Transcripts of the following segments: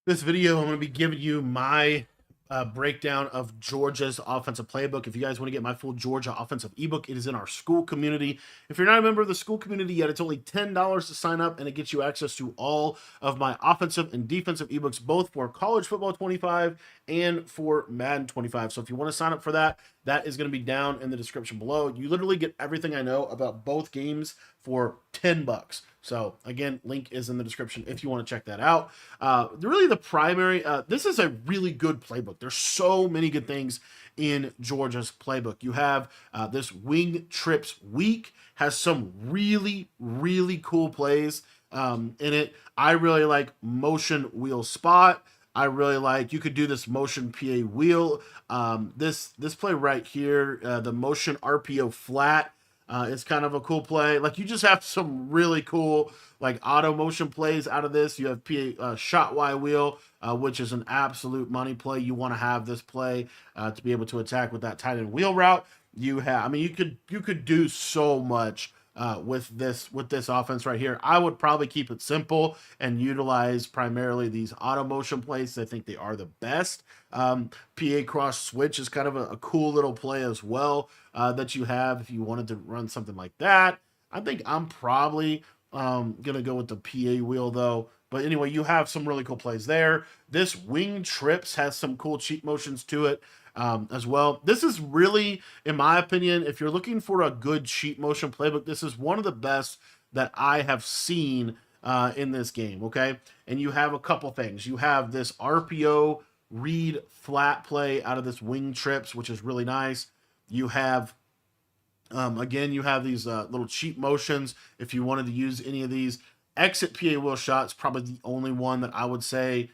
This video, I'm going to be giving you my breakdown of Georgia's offensive playbook. If you guys want to get my full Georgia offensive ebook, it is in our school community. If you're not a member of the school community yet, it's only $10 to sign up, and it gets you access to all of my offensive and defensive ebooks, both for college football 25 and for Madden 25. So if you want to sign up for that, that is going to be down in the description below. You literally get everything I know about both games for $10. So again, link is in the description if you want to check that out. Really the primary, this is a really good playbook. There's so many good things in Georgia's playbook. You have this wing trips week, has some really, really cool plays in it. I really like motion wheel spot. I really like, you could do this motion PA wheel. This play right here, the motion RPO flat. It's kind of a cool play. Like, you just have some really cool like auto motion plays out of this. You have PA shot Y wheel, which is an absolute money play. You want to have this play to be able to attack with that tight end wheel route. You have, I mean, you could do so much with this offense right here. I would probably keep it simple and utilize primarily these auto motion plays. I think they are the best. PA cross switch is kind of a cool little play as well that you have if you wanted to run something like that. I think I'm probably gonna go with the PA wheel though. But anyway, you have some really cool plays there. This wing trips has some cool cheat motions to it as well. This is really, in my opinion, if you're looking for a good cheat motion playbook, this is one of the best that I have seen in this game, okay? And you have a couple things. You have this RPO read flat play out of this wing trips, which is really nice. You have again, you have these little cheat motions if you wanted to use any of these. Exit PA wheel shots, probably the only one that I would say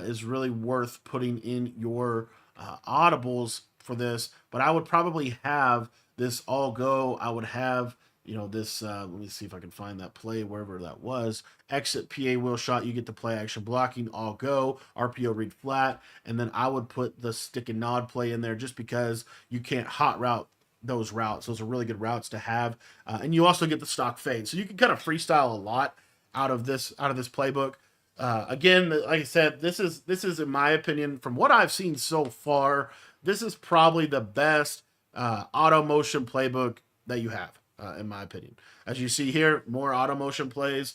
is really worth putting in your audibles for this. But I would probably have this all go. I would have, you know, this, let me see if I can find that play wherever that was. Exit PA wheel shot, you get the play action blocking, all go, RPO read flat. And then I would put the stick and nod play in there just because you can't hot route those routes. Those are really good routes to have. And you also get the stock fade. So you can kind of freestyle a lot out of this playbook. Again, like I said, this is in my opinion, from what I've seen so far, this is probably the best auto motion playbook that you have, in my opinion. As you see here, more auto motion plays,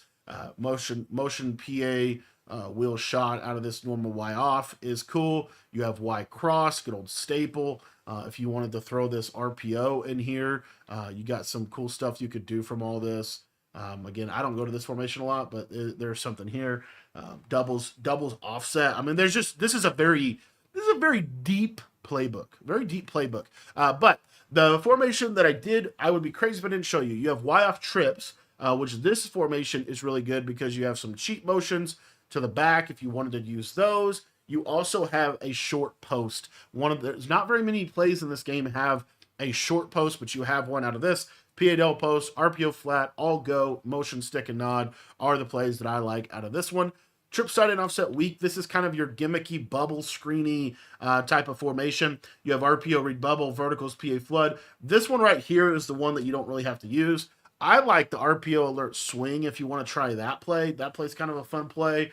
motion PA wheel shot out of this normal Y off is cool. You have Y cross, good old staple. If you wanted to throw this RPO in here, you got some cool stuff you could do from all this. Again, I don't go to this formation a lot, but there's something here. Doubles offset. I mean, there's just, this is a very deep playbook, very deep playbook. But the formation that I would be crazy if I didn't show you. You have Y off trips, which this formation is really good because you have some cheat motions to the back if you wanted to use those. You also have a short post. There's not very many plays in this game have a short post, but you have one out of this. PA post, RPO flat, all go, motion stick and nod are the plays that I like out of this one. Trip side and offset weak. This is kind of your gimmicky bubble screeny type of formation. You have RPO read bubble, verticals, PA flood. This one right here is the one that you don't really have to use. I like the RPO alert swing if you want to try that play. That play's kind of a fun play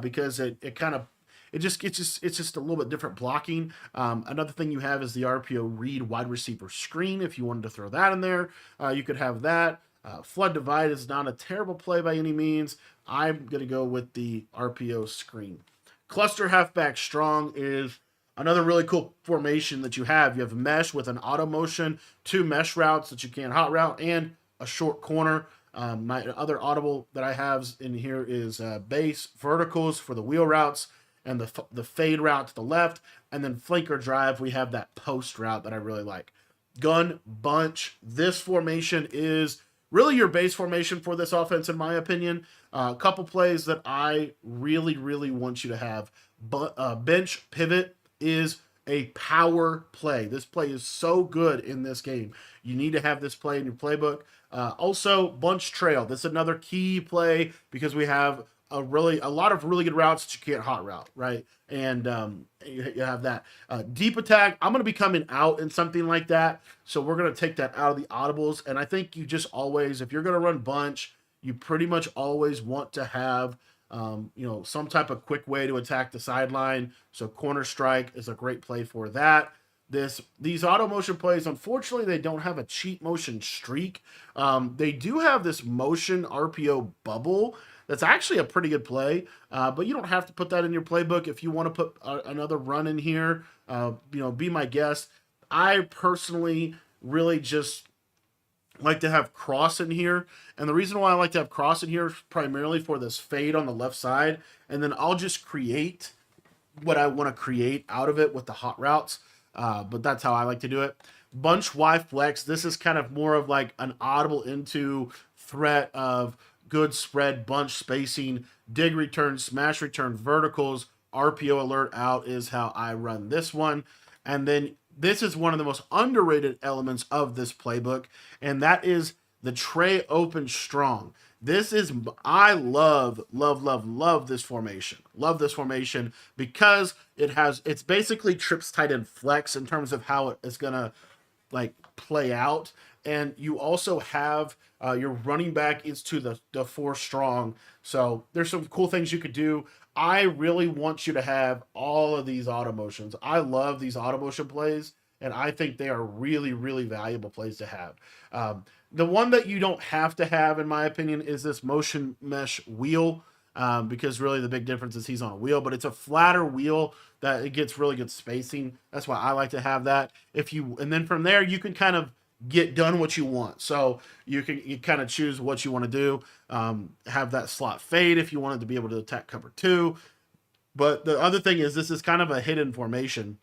because it's just a little bit different blocking. Another thing you have is the RPO read wide receiver screen. If you wanted to throw that in there, you could have that. Flood divide is not a terrible play by any means. I'm going to go with the RPO screen. Cluster halfback strong is another really cool formation that you have. You have mesh with an auto motion, 2 mesh routes that you can't hot route, and a short corner. My other audible that I have in here is base verticals for the wheel routes and the fade route to the left, and then flanker drive, we have that post route that I really like. Gun bunch, this formation is really your base formation for this offense, in my opinion. A couple plays that I really, really want you to have. Bench pivot is a power play. This play is so good in this game. You need to have this play in your playbook. Also, bunch trail. This is another key play because we have a lot of really good routes that you can't hot route, right? And you have that deep attack. I'm going to be coming out in something like that, so we're going to take that out of the audibles. And I think you just always, if you're going to run bunch, you pretty much always want to have some type of quick way to attack the sideline. So corner strike is a great play for that. These auto motion plays, unfortunately, they don't have a cheat motion streak. They do have this motion RPO bubble. That's actually a pretty good play, but you don't have to put that in your playbook. If you want to put another run in here, be my guest. I personally really just like to have cross in here. And the reason why I like to have cross in here is primarily for this fade on the left side. And then I'll just create what I want to create out of it with the hot routes. But that's how I like to do it. Bunch Y flex. This is kind of more of like an audible into threat of good spread, bunch spacing, dig return, smash return, verticals, RPO alert out is how I run this one. And then this is one of the most underrated elements of this playbook, and that is the Trey open strong. I love this formation. Love this formation because it's basically trips tight end flex in terms of how it's gonna like play out. And you also have your running back is to the 4 strong. So there's some cool things you could do. I really want you to have all of these auto motions. I love these auto motion plays, and I think they are really, really valuable plays to have. The one that you don't have to have, in my opinion, is this motion mesh wheel, because really the big difference is he's on a wheel, but it's a flatter wheel that it gets really good spacing. That's why I like to have that. And then from there, you can kind of get done what you want. So you kind of choose what you want to do. Have that slot fade if you wanted to be able to attack cover 2. But the other thing is this is kind of a hidden formation.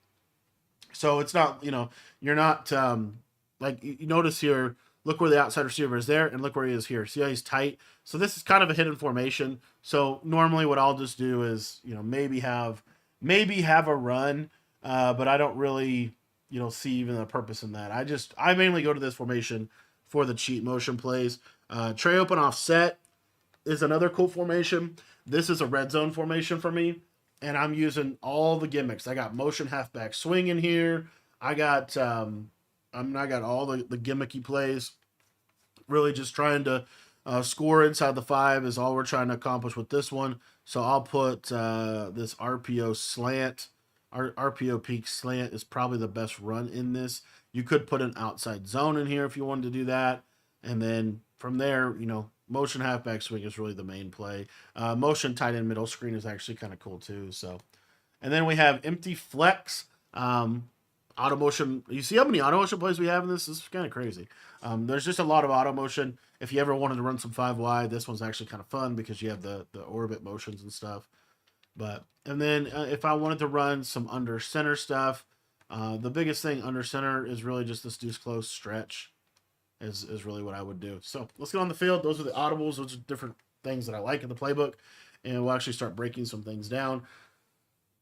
So it's not, you're not like you notice here, look where the outside receiver is there and look where he is here. See how he's tight? So this is kind of a hidden formation. So normally what I'll just do is, maybe have a run, but I don't really, see even the purpose in that. I mainly go to this formation for the cheat motion plays. Trey open offset is another cool formation. This is a red zone formation for me, and I'm using all the gimmicks. I got motion halfback swing in here. I got I got all the gimmicky plays. Really just trying to score inside the 5 is all we're trying to accomplish with this one. So I'll put this RPO slant. Our RPO peak slant is probably the best run in this. You could put an outside zone in here if you wanted to do that. And then from there, motion halfback swing is really the main play. Motion tight end middle screen is actually kind of cool too. So, and then we have empty flex, auto motion. You see how many auto motion plays we have in this? This is kind of crazy. There's just a lot of auto motion. If you ever wanted to run some 5 wide, this one's actually kind of fun because you have the orbit motions and stuff. And then if I wanted to run some under center stuff, the biggest thing under center is really just this deuce close stretch is really what I would do. So let's get on the field. Those are the audibles. Those are different things that I like in the playbook, and we'll actually start breaking some things down.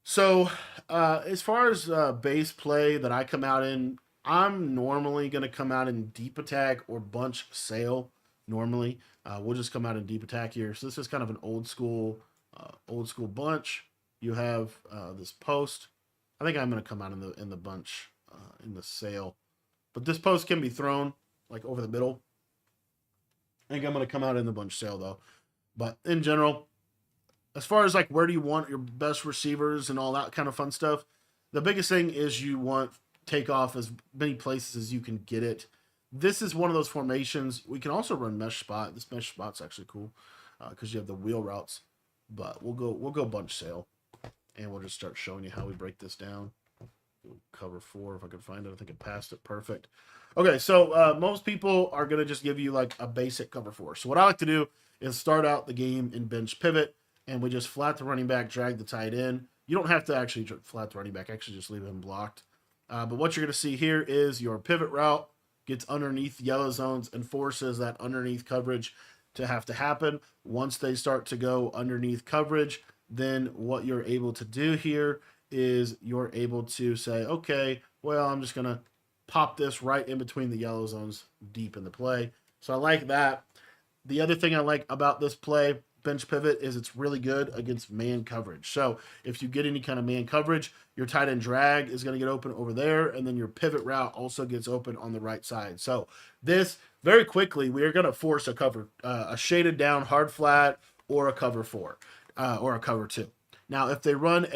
So as far as base play that I come out in, I'm normally going to come out in deep attack or bunch sail. Normally, we'll just come out in deep attack here. So this is kind of an old school bunch. You have this post. I think I'm going to come out in the bunch in the sail, but this post can be thrown like over the middle. I think I'm going to come out in the bunch sail though. But in general, as far as like where do you want your best receivers and all that kind of fun stuff, the biggest thing is you want takeoff as many places as you can get it. This is one of those formations. We can also run mesh spot. This mesh spot's actually cool because you have the wheel routes. But we'll go bunch sail, and we'll just start showing you how we break this down. Cover 4 if I can find it. I think I passed it. Perfect. Okay, so most people are going to just give you like a basic cover 4. So what I like to do is start out the game in bench pivot, and we just flat the running back, drag the tight end. You don't have to actually flat the running back. Actually, just leave him blocked. But what you're going to see here is your pivot route gets underneath yellow zones and forces that underneath coverage to have to happen. Once they start to go underneath coverage, then what you're able to do here is you're able to say, okay, well, I'm just going to pop this right in between the yellow zones deep in the play. So I like that. The other thing I like about this play, bench pivot, is it's really good against man coverage. So if you get any kind of man coverage, your tight end drag is going to get open over there, and then your pivot route also gets open on the right side. So this, very quickly, we are going to force a cover, a shaded down hard flat or a cover 4. or a cover two. Now, if they run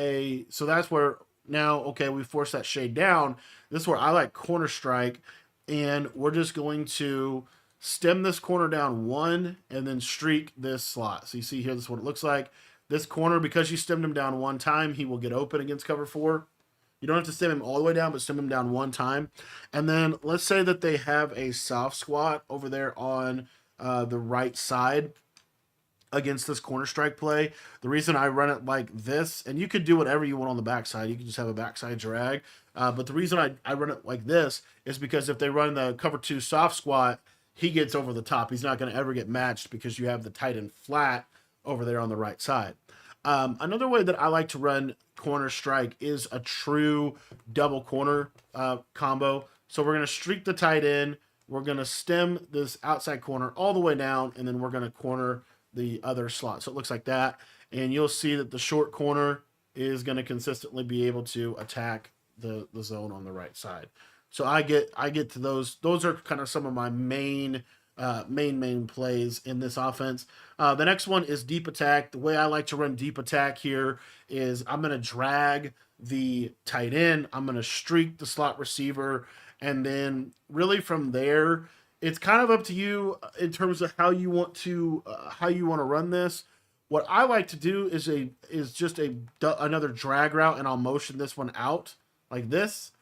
so that's where now, okay, we force that shade down. This is where I like corner strike, and we're just going to stem this corner down one and then streak this slot. So you see here, this is what it looks like. This corner, because you stemmed him down one time, he will get open against cover four. You don't have to stem him all the way down, but stem him down one time. And then let's say that they have a soft squat over there on the right side against this corner strike play. The reason I run it like this, and you could do whatever you want on the backside. You can just have a backside drag. But the reason I run it like this is because if they run the cover two soft squat, he gets over the top. He's not going to ever get matched because you have the tight end flat over there on the right side. Another way that I like to run corner strike is a true double corner combo. So we're going to streak the tight end. We're going to stem this outside corner all the way down, and then we're going to corner the other slot. So it looks like that. And you'll see that the short corner is going to consistently be able to attack the zone on the right side. So I get to those. Those are kind of some of my main plays in this offense. The next one is deep attack. The way I like to run deep attack here is I'm going to drag the tight end. I'm going to streak the slot receiver. And then really from there, it's kind of up to you in terms of how you want to run this. What I like to do is just another drag route, and I'll motion this one out like this.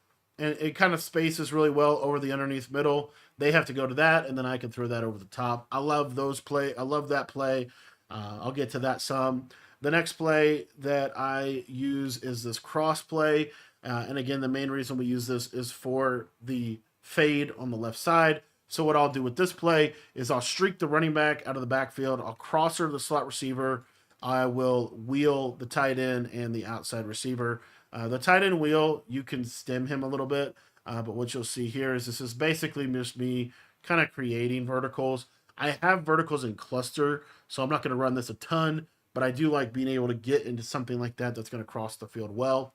And it kind of spaces really well over the underneath middle. They have to go to that, and then I can throw that over the top. I love that play. I'll get to that some. The next play that I use is this cross play. And again, the main reason we use this is for the fade on the left side. So what I'll do with this play is I'll streak the running back out of the backfield. I'll crosser the slot receiver. I will wheel the tight end and the outside receiver. The tight end wheel, you can stem him a little bit, but what you'll see here is this is basically just me kind of creating verticals. I have verticals in cluster, so I'm not going to run this a ton, but I do like being able to get into something like that that's going to cross the field well.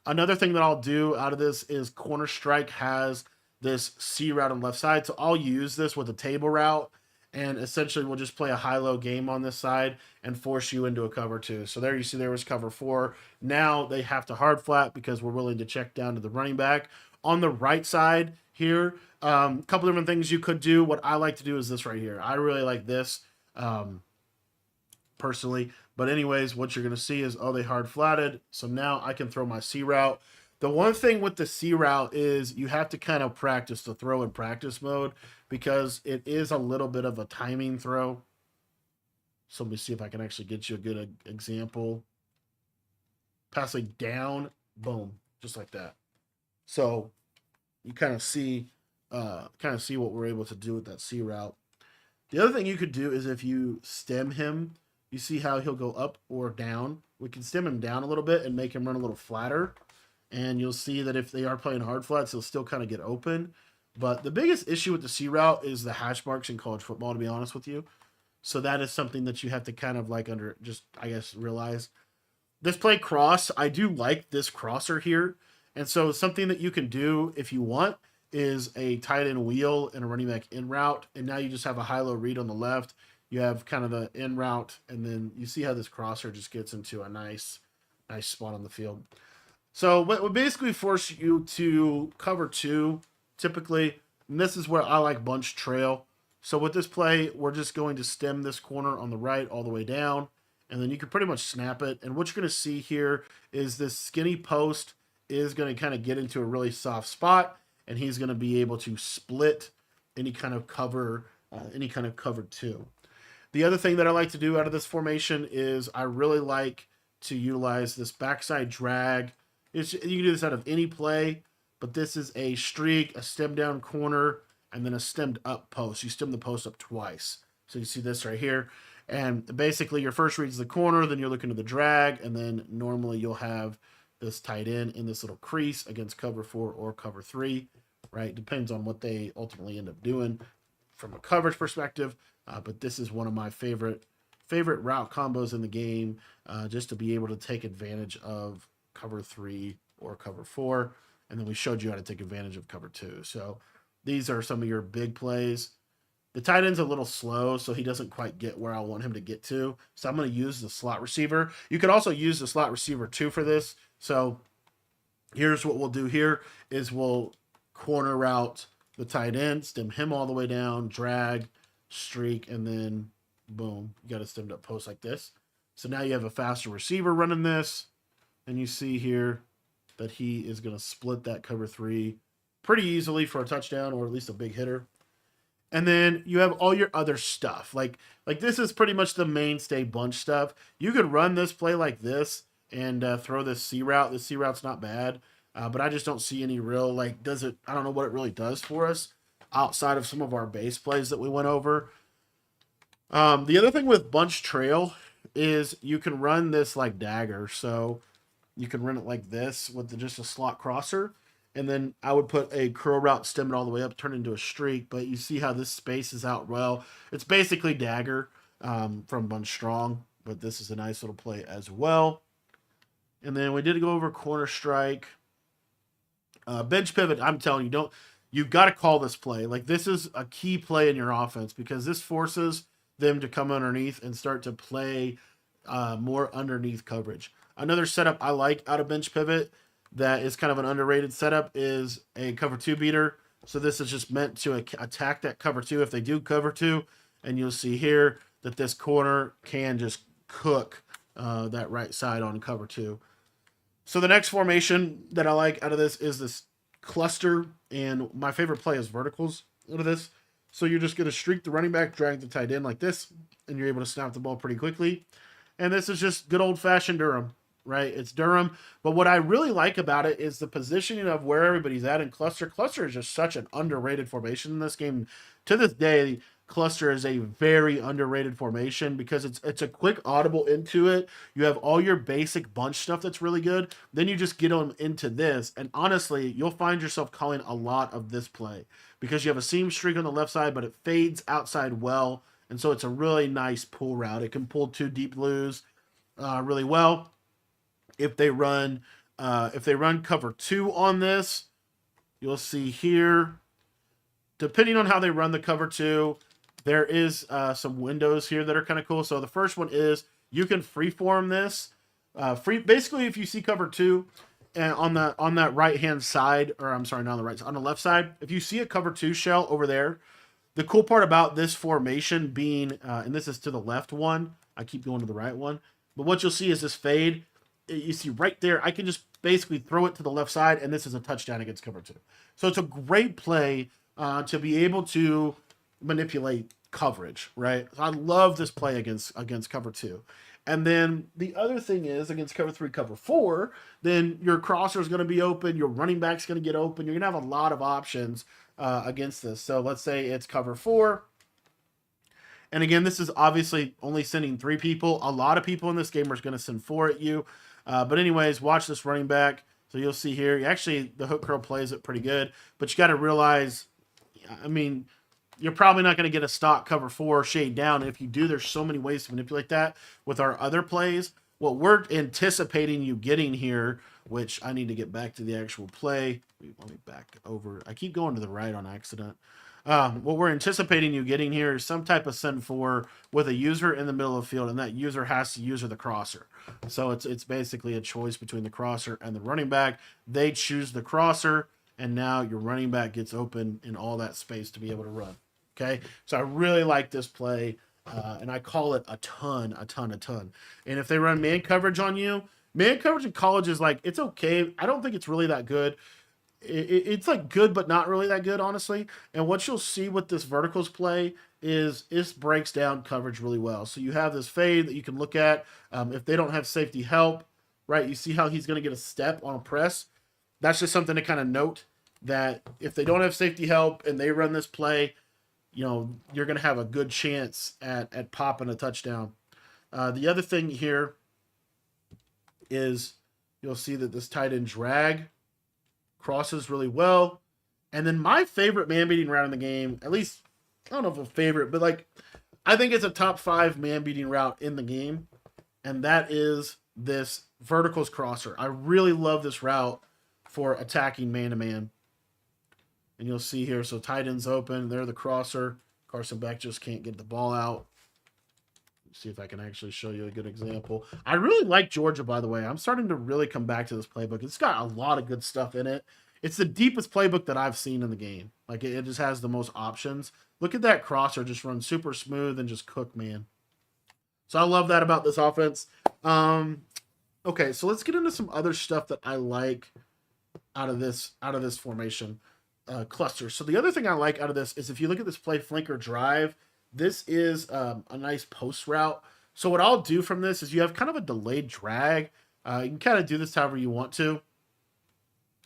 Another thing that I'll do out of this is corner strike has this C route on the left side, so I'll use this with a table route, and essentially we'll just play a high-low game on this side and force you into a cover two. So there you see there was cover four. Now they have to hard flat because we're willing to check down to the running back. On the right side here, a couple different things you could do. What I like to do is this right here. I really like this personally. But anyways, what you're going to see is, oh, they hard flatted. So now I can throw my C route. The one thing with the C route is you have to kind of practice the throw in practice mode because it is a little bit of a timing throw. So let me see if I can actually get you a good example. Passing down, boom, just like that. So you kind of see what we're able to do with that C route. The other thing you could do is if you stem him, you see how he'll go up or down. We can stem him down a little bit and make him run a little flatter. And you'll see that if they are playing hard flats, he'll still kind of get open. But the biggest issue with the C route is the hash marks in college football, to be honest with you. So that is something that you have to kind of realize. This play cross, I do like this crosser here. And so something that you can do if you want is a tight end wheel and a running back in route. And now you just have a high-low read on the left. You have kind of the in route. And then you see how this crosser just gets into a nice spot on the field. So what would basically force you to cover two, typically, and this is where I like bunch trail. So with this play, we're just going to stem this corner on the right all the way down, and then you can pretty much snap it. And what you're going to see here is this skinny post is going to kind of get into a really soft spot, and he's going to be able to split any kind of cover two. The other thing that I like to do out of this formation is I really like to utilize this backside drag. You can do this out of any play, but this is a streak, a stem down corner, and then a stemmed up post. You stem the post up twice. So you see this right here. And basically your first read's the corner, then you're looking to the drag, and then normally you'll have this tight end in this little crease against cover 4 or cover 3, right? Depends on what they ultimately end up doing from a coverage perspective. But this is one of my favorite route combos in the game, just to be able to take advantage of cover 3 or cover 4, and then we showed you how to take advantage of cover 2. So these are some of your big plays. The tight end's a little slow, so he doesn't quite get where I want him to get to. So I'm going to use the slot receiver. You can also use the slot receiver too for this. So here's what we'll do here is we'll corner route the tight end, stem him all the way down, drag, streak, and then boom, you got a stemmed up post like this. So now you have a faster receiver running this, and you see here that he is going to split that cover 3 pretty easily for a touchdown or at least a big hitter. And then you have all your other stuff. Like this is pretty much the mainstay bunch stuff. You could run this play like this and throw this C route. This C route's not bad, but I just don't see any real, I don't know what it really does for us outside of some of our base plays that we went over. The other thing with bunch trail is you can run this like dagger. So you can run it like this with just a slot crosser. And then I would put a curl route, stem it all the way up, turn it into a streak. But you see how this spaces out well. It's basically dagger from Bunch Strong. But this is a nice little play as well. And then we did go over corner strike. Bench pivot, I'm telling you, you've got to call this play. Like this is a key play in your offense because this forces them to come underneath and start to play more underneath coverage. Another setup I like out of bench pivot that is kind of an underrated setup is a cover 2 beater. So this is just meant to attack that cover 2 if they do cover 2. And you'll see here that this corner can just cook that right side on cover 2. So the next formation that I like out of this is this cluster. And my favorite play is verticals out of this. So you're just going to streak the running back, drag the tight end like this, and you're able to snap the ball pretty quickly. And this is just good old-fashioned Durham. Right, it's Durham, but what I really like about it is the positioning of where everybody's at in cluster. Cluster is just such an underrated formation in this game. To this day, cluster is a very underrated formation because it's a quick audible into it. You have all your basic bunch stuff that's really good. Then you just get them into this, and honestly, you'll find yourself calling a lot of this play because you have a seam streak on the left side, but it fades outside well, and so it's a really nice pull route. It can pull 2 deep blues really well. If they run cover 2 on this, you'll see here, depending on how they run the cover 2, there is some windows here that are kind of cool. So the first one is you can freeform this. Basically, if you see cover 2 and on that right hand side, or I'm sorry, not on the right side, on the left side, if you see a cover 2 shell over there, the cool part about this formation being, and this is to the left one, I keep going to the right one, but what you'll see is this fade. You see right there, I can just basically throw it to the left side, and this is a touchdown against cover 2. So it's a great play to be able to manipulate coverage, right? I love this play against cover 2. And then the other thing is against cover 3, cover 4, then your crosser is going to be open, your running back's going to get open. You're going to have a lot of options against this. So let's say it's cover 4. And again, this is obviously only sending 3 people. A lot of people in this game are going to send 4 at you. But anyways, watch this running back. So you'll see here, actually the hook curl plays it pretty good, but you got to realize, I mean, you're probably not going to get a stock cover 4 shade down. And if you do, there's so many ways to manipulate that with our other plays. What we're anticipating you getting here, which I need to get back to the actual play. Let me back over. I keep going to the right on accident. What we're anticipating you getting here is some type of send 4 with a user in the middle of the field, and that user has to use the crosser. So it's basically a choice between the crosser and the running back. They choose the crosser, and now your running back gets open in all that space to be able to run. Okay, so I really like this play, and I call it a ton. And if they run man coverage on you, man coverage in college is like, it's okay. I don't think it's really that good. It's like good, but not really that good, honestly. And what you'll see with this verticals play is it breaks down coverage really well. So you have this fade that you can look at. If they don't have safety help, right, you see how he's going to get a step on a press. That's just something to kind of note, that if they don't have safety help and they run this play, you know, you're going to have a good chance at popping a touchdown. The other thing here is you'll see that this tight end drag crosses really well. And then my favorite man-beating route in the game, at least, I don't know if a favorite, but like, I think it's a top 5 man-beating route in the game, and that is this verticals crosser. I really love this route for attacking man-to-man. And you'll see here, so tight end's open, they're the crosser, Carson Beck just can't get the ball out. See if I can actually show you a good example. I really like Georgia, by the way. I'm starting to really come back to this playbook. It's got a lot of good stuff in it. It's the deepest playbook that I've seen in the game. Like, it just has the most options. Look at that crosser just run super smooth and just cook, man. So I love that about this offense. Okay, so let's get into some other stuff that I like out of this formation cluster. So the other thing I like out of this is if you look at this play flanker drive, this is a nice post route. So what I'll do from this is you have kind of a delayed drag. You can kind of do this however you want to.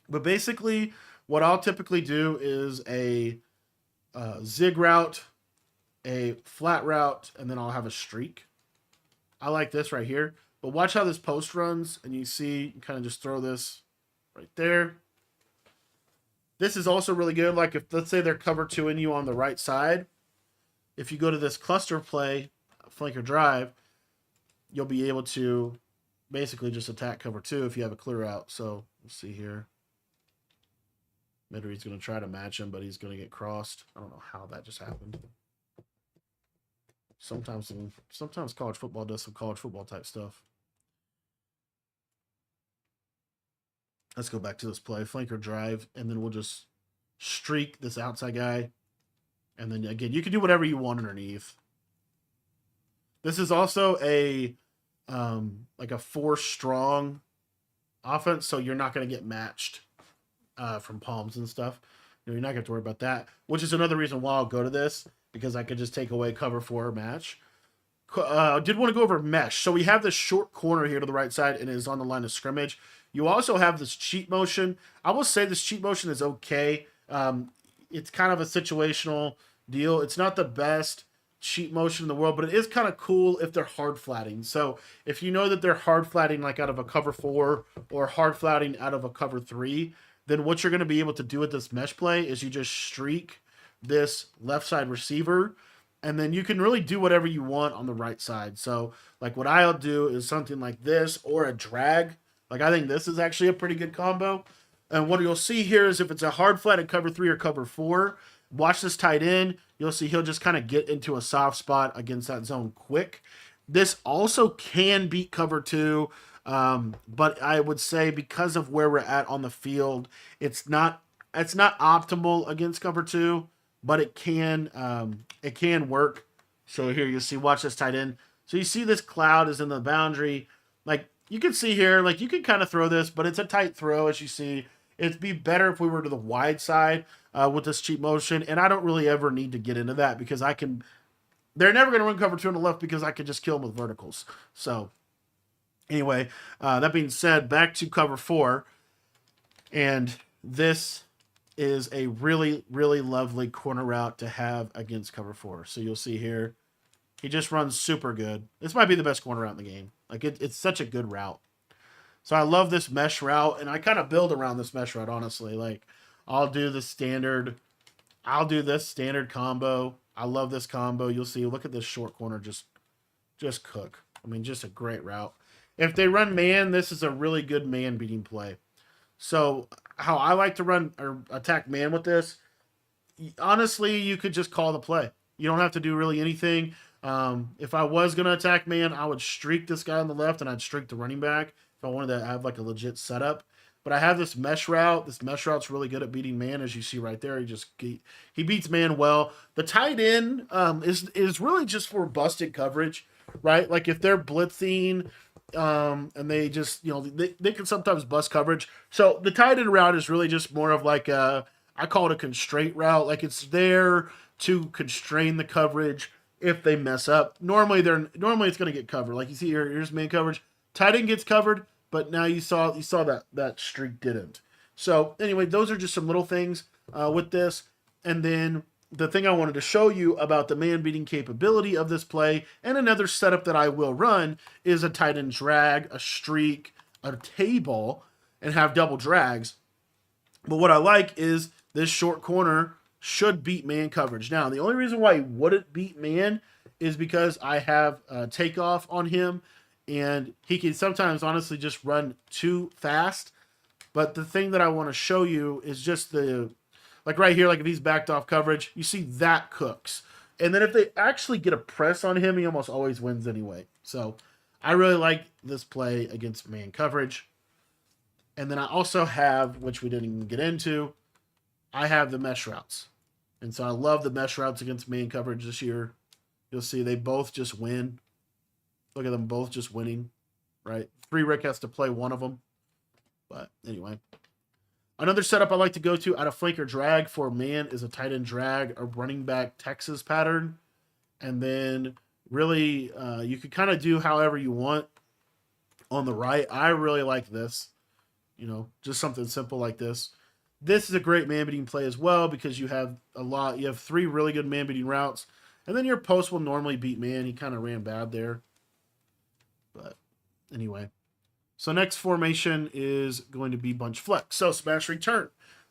But basically, what I'll typically do is a zig route, a flat route, and then I'll have a streak. I like this right here. But watch how this post runs, and you see, you kind of just throw this right there. This is also really good. Like if, let's say they're cover 2-ing you on the right side. If you go to this cluster play, flanker drive, you'll be able to basically just attack cover 2 if you have a clear out. So let's see here. Midread's going to try to match him, but he's going to get crossed. I don't know how that just happened. Sometimes college football does some college football type stuff. Let's go back to this play. Flanker drive, and then we'll just streak this outside guy. And then, again, you can do whatever you want underneath. This is also a like a 4-strong offense, so you're not going to get matched from palms and stuff. You know, you're not going to have to worry about that, which is another reason why I'll go to this, because I could just take away cover 4 match. Did want to go over mesh. So we have this short corner here to the right side, and it is on the line of scrimmage. You also have this cheat motion. I will say this cheat motion is okay. It's kind of a situational deal. It's not the best cheat motion in the world, but it is kind of cool if they're hard flatting. So if you know that they're hard flatting like out of a cover 4 or hard flatting out of a cover 3, then what you're going to be able to do with this mesh play is you just streak this left side receiver, and then you can really do whatever you want on the right side. So like what I'll do is something like this or a drag. Like I think this is actually a pretty good combo. And what you'll see here is if it's a hard flat at cover 3 or cover 4, watch this tight end. You'll see he'll just kind of get into a soft spot against that zone quick. This also can beat cover 2, but I would say because of where we're at on the field, it's not optimal against cover 2, but it can work. So here you see, watch this tight end. So you see this cloud is in the boundary. Like you can see here, like you can kind of throw this, but it's a tight throw as you see. It'd be better if we were to the wide side with this cheat motion, and I don't really ever need to get into that because they're never going to run cover 2 on the left because I can just kill them with verticals. So anyway, that being said, back to cover 4, and this is a really, really lovely corner route to have against cover 4. So you'll see here, he just runs super good. This might be the best corner route in the game. Like it's such a good route. So I love this mesh route, and I kind of build around this mesh route, honestly. Like, I'll do this standard combo. I love this combo. You'll see, look at this short corner, just cook. I mean, just a great route. If they run man, this is a really good man beating play. So how I like to run or attack man with this, honestly, you could just call the play. You don't have to do really anything. If I was going to attack man, I would streak this guy on the left, and I'd streak the running back. I wanted to have like a legit setup, but I have this mesh route. This mesh route's really good at beating man, as you see right there. He beats man well. The tight end is really just for busted coverage, right? Like if they're blitzing, and they just they can sometimes bust coverage. So the tight end route is really just more of like I call it a constraint route. Like it's there to constrain the coverage if they mess up. Normally it's going to get covered. Like you see here, here's man coverage. Tight end gets covered. But now you saw that streak didn't. So anyway, those are just some little things with this. And then the thing I wanted to show you about the man beating capability of this play and another setup that I will run is a tight end drag, a streak, a table, and have double drags. But what I like is this short corner should beat man coverage. Now, the only reason why he wouldn't beat man is because I have takeoff on him. And he can sometimes honestly just run too fast. But the thing that I want to show you is just like right here, like if he's backed off coverage, you see that cooks. And then if they actually get a press on him, he almost always wins anyway. So I really like this play against man coverage. And then I also have, which we didn't even get into, I have the mesh routes. And so I love the mesh routes against man coverage this year. You'll see they both just win. Look at them both just winning, right? Free Rick has to play one of them. But anyway. Another setup I like to go to out of flanker drag for man is a tight end drag, a running back Texas pattern. And then really you could kind of do however you want on the right. I really like this. You know, just something simple like this. This is a great man beating play as well because you have you have 3 really good man beating routes. And then your post will normally beat man. He kind of ran bad there. But anyway. So next formation is going to be bunch flex. So smash return.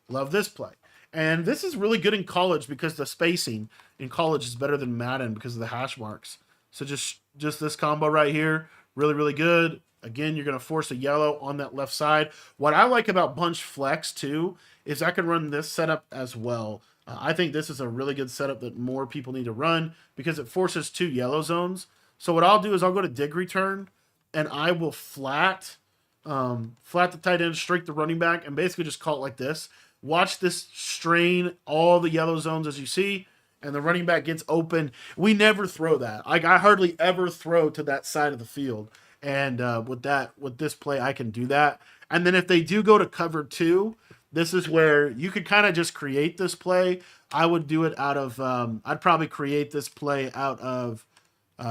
Love this play. And this is really good in college because the spacing in college is better than Madden because of the hash marks. So just this combo right here, really, really good. Again, you're going to force a yellow on that left side. What I like about bunch flex too is I can run this setup as well. I think this is a really good setup that more people need to run because it forces 2 yellow zones. So what I'll do is I'll go to dig return and I will flat the tight end, streak the running back, and basically just call it like this. Watch this strain all the yellow zones as you see, and the running back gets open. We never throw that. Like I hardly ever throw to that side of the field. And with this play, I can do that. And then if they do go to cover 2, this is where you could kind of just create this play. I would do it out of, I'd probably create this play out of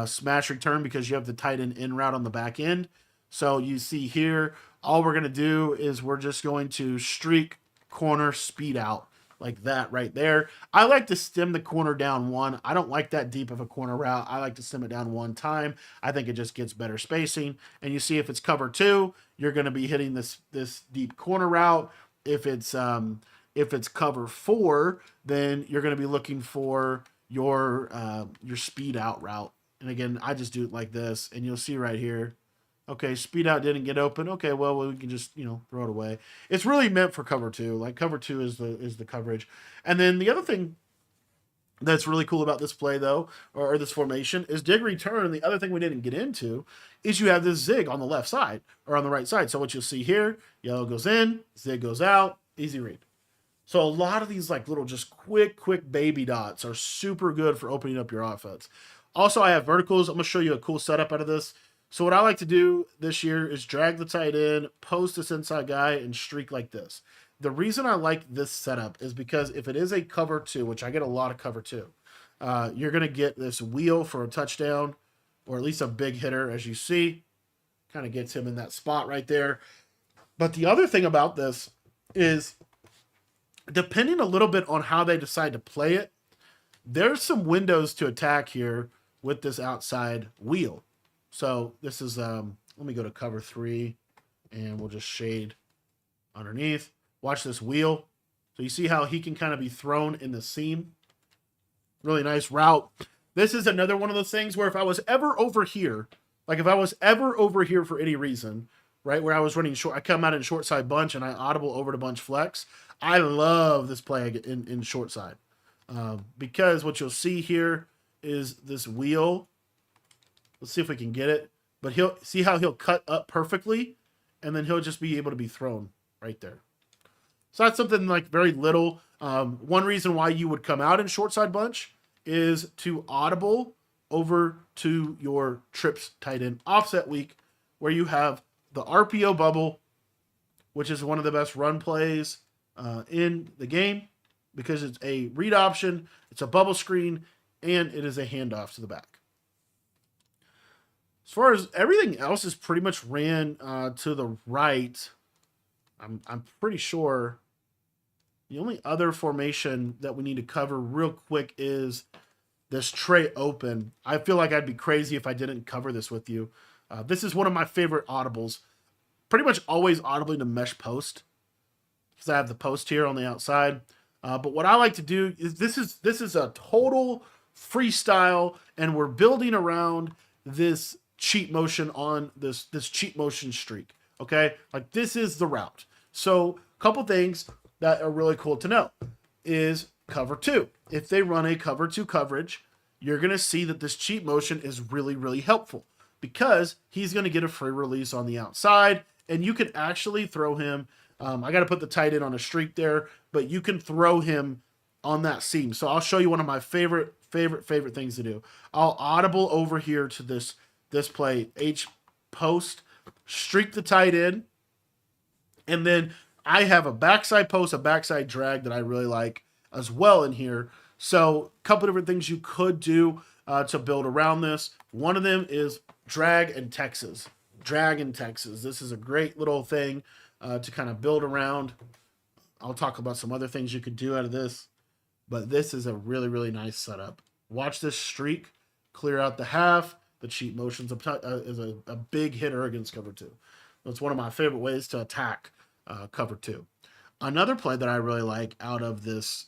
smash return because you have the tight end in route on the back end. So you see here, all we're going to do is we're just going to streak corner speed out like that right there. I like to stem the corner down 1. I don't like that deep of a corner route. I like to stem it down 1 time. I think it just gets better spacing. And you see if it's cover 2, you're going to be hitting this deep corner route. If it's cover 4, then you're going to be looking for your speed out route. And again, I just do it like this, and you'll see right here. Okay, speed out didn't get open. Okay, well we can just, throw it away. It's really meant for cover 2. Like cover 2 is the coverage. And then the other thing that's really cool about this play though, or this formation, is dig return. The other thing we didn't get into is you have this zig on the left side or on the right side. So what you'll see here, yellow goes in, zig goes out, easy read. So a lot of these like little just quick baby dots are super good for opening up your offense. Also, I have verticals. I'm going to show you a cool setup out of this. So what I like to do this year is drag the tight end, post this inside guy, and streak like this. The reason I like this setup is because if it is a cover 2, which I get a lot of cover 2, you're going to get this wheel for a touchdown, or at least a big hitter, as you see. Kind of gets him in that spot right there. But the other thing about this is, depending a little bit on how they decide to play it, there's some windows to attack here with this outside wheel. So this is, let me go to cover 3 and we'll just shade underneath. Watch this wheel. So you see how he can kind of be thrown in the seam. Really nice route. This is another one of those things where if I was ever over here, like if I was ever over here for any reason, right, where I was running short, I come out in short side bunch and I audible over to bunch flex. I love this play in short side because what you'll see here is this wheel. Let's see if we can get it. But he'll see how he'll cut up perfectly, and then he'll just be able to be thrown right there. So that's something like very little. One reason why you would come out in short side bunch is to audible over to your trips tight end offset week, where you have the RPO bubble, which is one of the best run plays in the game because it's a read option, it's a bubble screen, and it is a handoff to the back. As far as everything else is pretty much ran to the right, I'm pretty sure the only other formation that we need to cover real quick is this Trey open. I feel like I'd be crazy if I didn't cover this with you. This is one of my favorite audibles. Pretty much always audibly to mesh post because I have the post here on the outside. But what I like to do is this is a total freestyle, and we're building around this cheat motion on this cheat motion streak. Okay, like this is the route. So a couple things that are really cool to know is cover 2. If they run a cover 2 coverage you're going to see that this cheat motion is really, really helpful because he's going to get a free release on the outside, and you can actually throw him. I got to put the tight end on a streak there, but you can throw him on that seam. So I'll show you one of my favorite things to do. I'll audible over here to this play, H post, streak the tight end, and then I have a backside post, a backside drag that I really like as well in here. So a couple different things you could do to build around this. One of them is drag and Texas. Drag and Texas. This is a great little thing to kind of build around. I'll talk about some other things you could do out of this, but this is a really, really nice setup. Watch this streak clear out the half. The cheat motions is a big hitter against cover 2. That's one of my favorite ways to attack cover 2. Another play that I really like out of this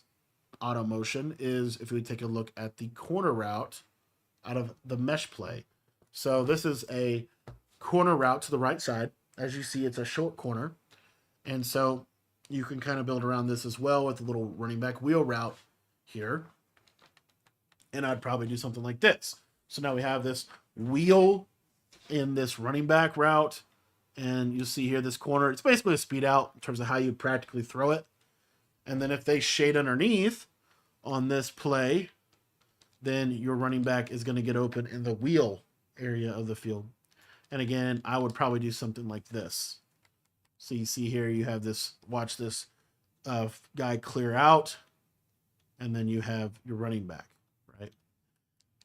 auto motion is if we take a look at the corner route out of the mesh play. So this is a corner route to the right side. As you see, it's a short corner. And so you can kind of build around this as well with a little running back wheel route here. And I'd probably do something like this. So now we have this wheel in this running back route. And you'll see here this corner. It's basically a speed out in terms of how you practically throw it. And then if they shade underneath on this play, then your running back is going to get open in the wheel area of the field. And again, I would probably do something like this. So you see here, you have this, watch this guy clear out, and then you have your running back, right?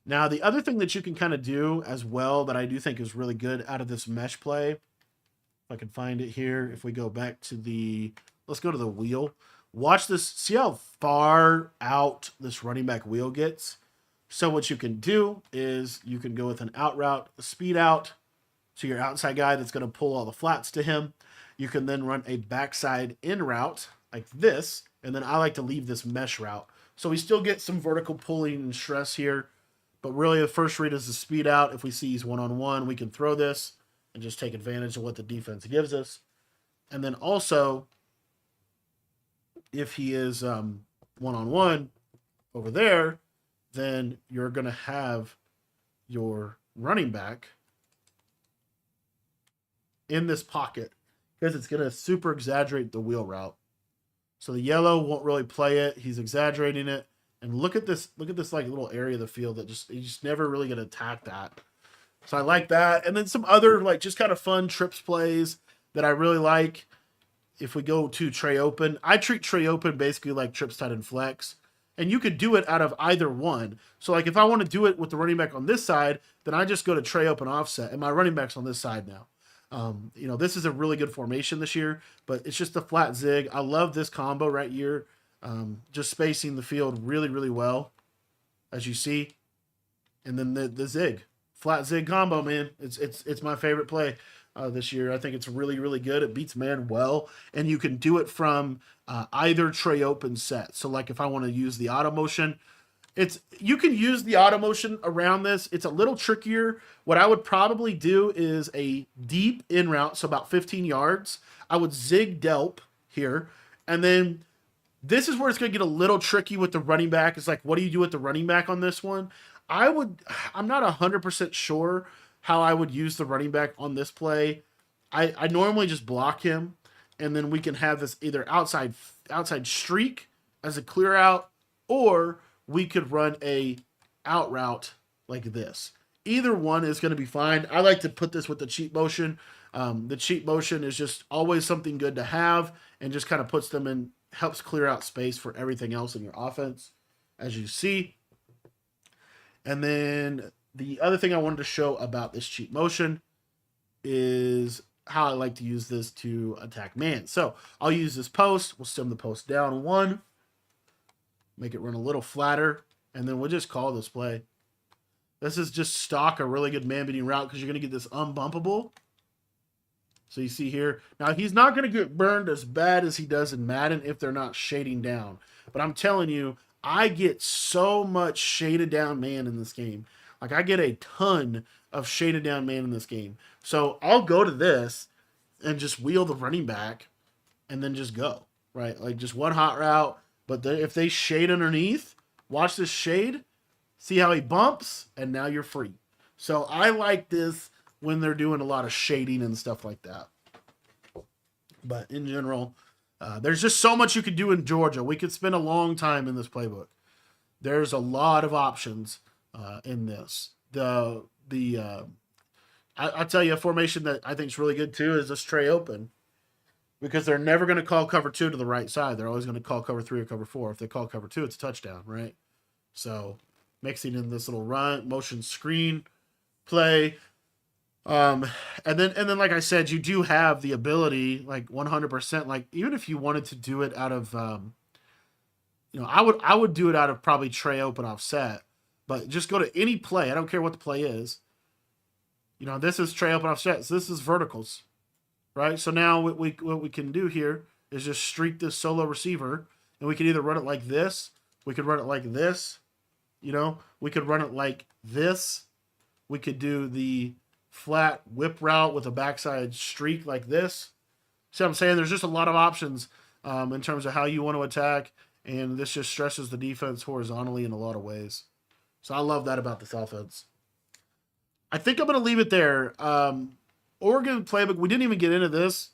Now, the other thing that you can kind of do as well that I do think is really good out of this mesh play, if I can find it here, if we go back to the, let's go to the wheel. Watch this, see how far out this running back wheel gets? So what you can do is you can go with an out route, a speed out to your outside guy that's going to pull all the flats to him. You can then run a backside in route like this, and then I like to leave this mesh route. So we still get some vertical pulling and stress here, but really the first read is the speed out. If we see he's one-on-one, we can throw this and just take advantage of what the defense gives us. And then also, if he is one-on-one over there, then you're going to have your running back in this pocket because it's going to super exaggerate the wheel route. So the yellow won't really play it. He's exaggerating it. And look at this like little area of the field that he's just never really going to attack that. So I like that. And then some other like just kind of fun trips plays that I really like. If we go to Trey Open, I treat Trey Open basically like trips, tight, and flex. And you could do it out of either one. So like if I want to do it with the running back on this side, then I just go to Trey Open offset, and my running back's on this side now. You know, this is a really good formation this year, but it's just a flat zig. I love this combo right here. Just spacing the field really, really well, as you see. And then the zig. Flat zig combo, man. It's my favorite play this year. I think it's really, really good. It beats man well, and you can do it from either Trey Open set. So like if I want to use the auto motion, you can use the auto motion around this. It's a little trickier. What I would probably do is a deep in route, so about 15 yards. I would zig delp here, and then this is where it's going to get a little tricky with the running back. It's like, what do you do with the running back on this one? I'm not 100% sure how I would use the running back on this play. I normally just block him, and then we can have this either outside streak as a clear out, or we could run a out route like this. Either one is going to be fine. I like to put this with the cheat motion. The cheat motion is just always something good to have, and just kind of puts them in, helps clear out space for everything else in your offense, as you see. And then the other thing I wanted to show about this cheat motion is how I like to use this to attack man. So I'll use this post. We'll stem the post down one, make it run a little flatter, and then we'll just call this play. This is just stock a really good man-beating route because you're going to get this unbumpable. So you see here. Now, he's not going to get burned as bad as he does in Madden if they're not shading down. But I'm telling you, I get so much shaded down man in this game. Like, I get a ton of shaded down man in this game. So I'll go to this and just wheel the running back and then just go, right? Like, just one hot route. But if they shade underneath, watch this shade. See how he bumps, and now you're free. So I like this when they're doing a lot of shading and stuff like that. But in general, there's just so much you could do in Georgia. We could spend a long time in this playbook. There's a lot of options in this. I'll tell you a formation that I think is really good too is this Trey open, because they're never going to call cover 2 to the right side. They're always going to call cover 3 or cover 4. If they call cover 2, it's a touchdown, right? So mixing in this little run, motion screen play. And then like I said, you do have the ability, like 100%, like even if you wanted to do it out of, I would do it out of probably Trey open offset, but just go to any play. I don't care what the play is. This is Trey open offset. So this is verticals, right? So now what we can do here is just streak this solo receiver, and we can either run it like this, we could run it like this, we could run it like this, we could do the flat whip route with a backside streak like this. See what I'm saying? There's just a lot of options in terms of how you want to attack, and this just stresses the defense horizontally in a lot of ways. So I love that about this offense. I think I'm going to leave it there. Oregon playbook, we didn't even get into this.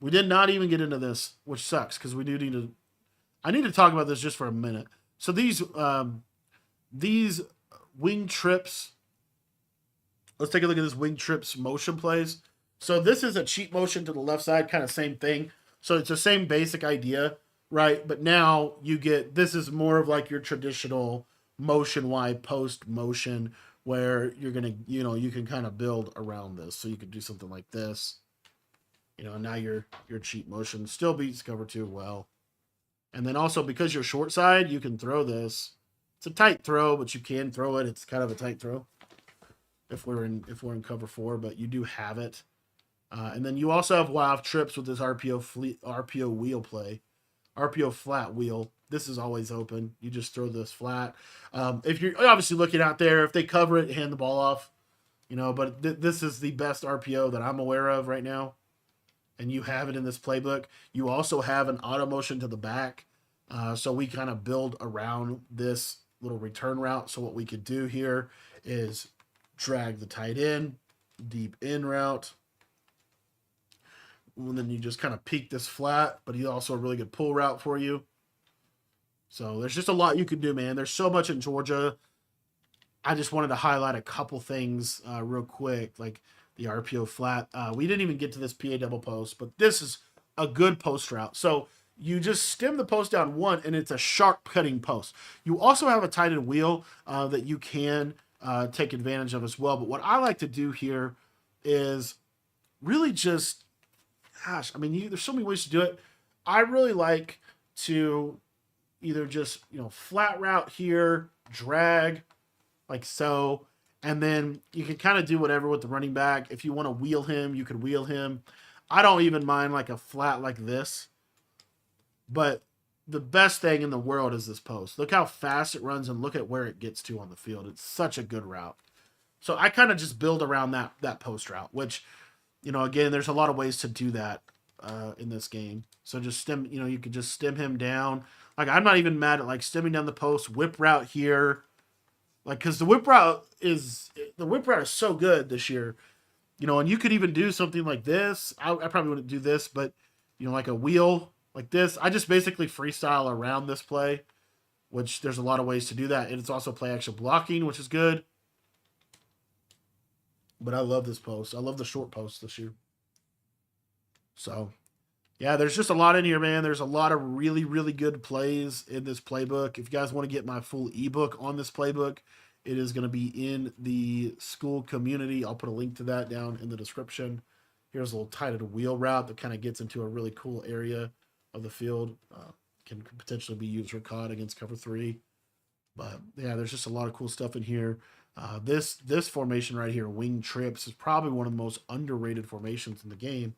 We did not even get into this, which sucks because we do need to. I need to talk about this just for a minute. So these wing trips. Let's take a look at this wing trips motion plays. So this is a cheat motion to the left side, kind of same thing. So it's the same basic idea, right? But now this is more of like your traditional motion wide post motion, where you're going to, you can kind of build around this. So you could do something like this, now your cheat motion still beats cover 2 well. And then also because you're short side, you can throw this. It's a tight throw, but you can throw it. It's kind of a tight throw if we're in cover 4, but you do have it. And then you also have wild trips with this RPO wheel play, RPO flat wheel. This is always open. You just throw this flat. If you're obviously looking out there, if they cover it, hand the ball off, but this is the best RPO that I'm aware of right now. And you have it in this playbook. You also have an auto motion to the back. So we kind of build around this little return route. So what we could do here is drag the tight end, deep in route. And then you just kind of peek this flat, but he's also a really good pull route for you. So there's just a lot you can do, man. There's so much in Georgia. I just wanted to highlight a couple things real quick, like the RPO flat. We didn't even get to this PA double post, but this is a good post route. So you just stem the post down one, and it's a sharp cutting post. You also have a tight end wheel that you can take advantage of as well. But what I like to do here is really just, there's so many ways to do it. I really like to either just, flat route here, drag like so, and then you can kind of do whatever with the running back. If you want to wheel him, you could wheel him. I don't even mind like a flat like this, but the best thing in the world is this post. Look how fast it runs and look at where it gets to on the field. It's such a good route. So I kind of just build around that post route, which, again, there's a lot of ways to do that in this game. So just stem, you could just stem him down. Like, I'm not even mad at like stemming down the post, whip route here. Like, cause the whip route is so good this year, and you could even do something like this. I probably wouldn't do this, but like a wheel like this. I just basically freestyle around this play, which there's a lot of ways to do that. And it's also play action blocking, which is good. But I love this post. I love the short post this year. So, yeah, there's just a lot in here, man. There's a lot of really, really good plays in this playbook. If you guys want to get my full ebook on this playbook, it is going to be in the school community. I'll put a link to that down in the description. Here's a little tight wheel route that kind of gets into a really cool area of the field. Can potentially be used for caught against cover 3. But, yeah, there's just a lot of cool stuff in here. This formation right here, wing trips, is probably one of the most underrated formations in the game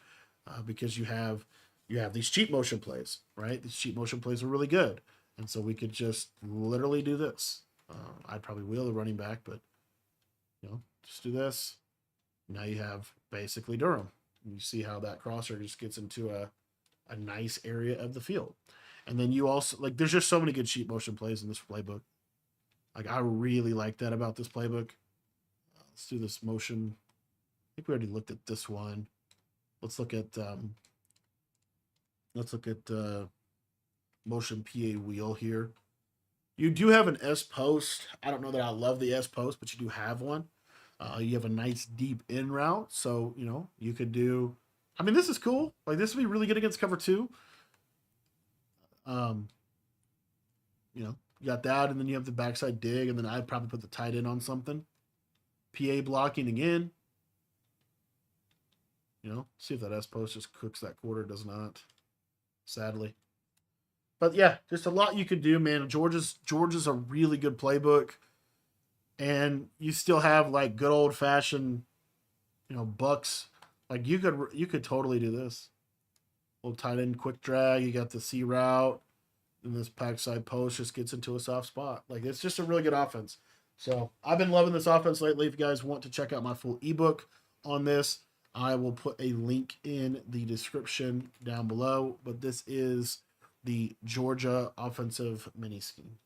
because you have these cheat motion plays, right? These cheat motion plays are really good. And so we could just literally do this. I'd probably wheel the running back, but, just do this. Now you have basically Durham. And you see how that crosser just gets into a nice area of the field. And then you also, there's just so many good cheat motion plays in this playbook. Like, I really like that about this playbook. Let's do this motion. I think we already looked at this one. Let's look at motion PA wheel here. You do have an S post. I don't know that I love the S post, but you do have one. You have a nice deep in route, so you know you could do. I mean, this is cool. Like, this would be really good against cover two. You know, you got that, and then you have the backside dig, and then I'd probably put the tight end on something. PA blocking again. You know, see if that S post just cooks that quarter. Does not, sadly. But yeah, just a lot you could do, man. Georgia's a really good playbook, and you still have like good old fashioned, you know, bucks. Like you could totally do this. Little tight end quick drag. You got the C route, and this backside post just gets into a soft spot. Like, it's just a really good offense. So I've been loving this offense lately. If you guys want to check out my full ebook on this, I will put a link in the description down below. But this is the Georgia offensive mini scheme.